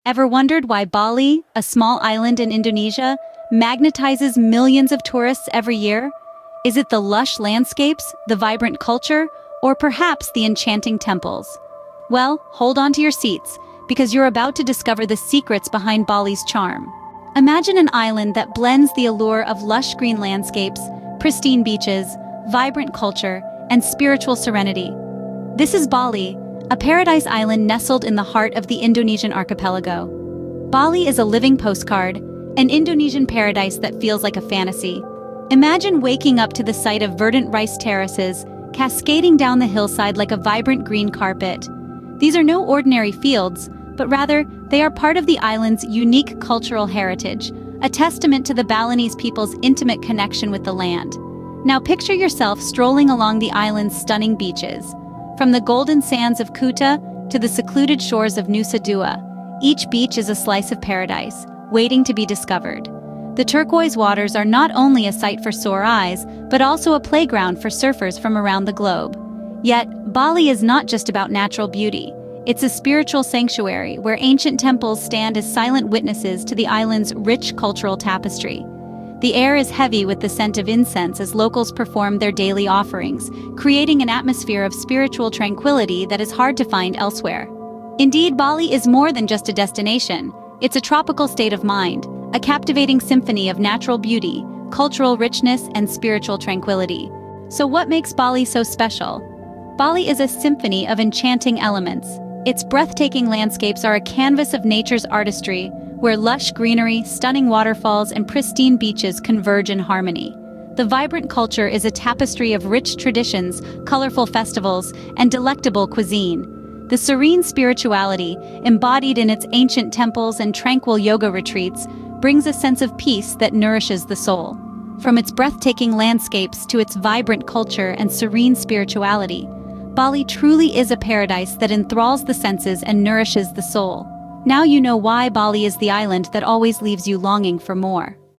Ever wondered why Bali, a small island in Indonesia, magnetizes millions of tourists every year? Is it the lush landscapes, the vibrant culture, or perhaps the enchanting temples? Well, hold on to your seats, because you're about to discover the secrets behind Bali's charm. Imagine an island that blends the allure of lush green landscapes, pristine beaches, vibrant culture, and spiritual serenity. This is Bali, a paradise island nestled in the heart of the Indonesian archipelago. Bali is a living postcard, an Indonesian paradise that feels like a fantasy. Imagine waking up to the sight of verdant rice terraces, cascading down the hillside like a vibrant green carpet. These are no ordinary fields, but rather, they are part of the island's unique cultural heritage, a testament to the Balinese people's intimate connection with the land. Now picture yourself strolling along the island's stunning beaches. From the golden sands of Kuta to the secluded shores of Nusa Dua, each beach is a slice of paradise, waiting to be discovered. The turquoise waters are not only a sight for sore eyes, but also a playground for surfers from around the globe. Yet, Bali is not just about natural beauty. It's a spiritual sanctuary where ancient temples stand as silent witnesses to the island's rich cultural tapestry. The air is heavy with the scent of incense as locals perform their daily offerings, creating an atmosphere of spiritual tranquility that is hard to find elsewhere. Indeed, Bali is more than just a destination. It's a tropical state of mind, a captivating symphony of natural beauty, cultural richness, and spiritual tranquility. So what makes Bali so special? Bali is a symphony of enchanting elements. Its breathtaking landscapes are a canvas of nature's artistry, where lush greenery, stunning waterfalls, and pristine beaches converge in harmony. The vibrant culture is a tapestry of rich traditions, colorful festivals, and delectable cuisine. The serene spirituality, embodied in its ancient temples and tranquil yoga retreats, brings a sense of peace that nourishes the soul. From its breathtaking landscapes to its vibrant culture and serene spirituality, Bali truly is a paradise that enthralls the senses and nourishes the soul. Now you know why Bali is the island that always leaves you longing for more.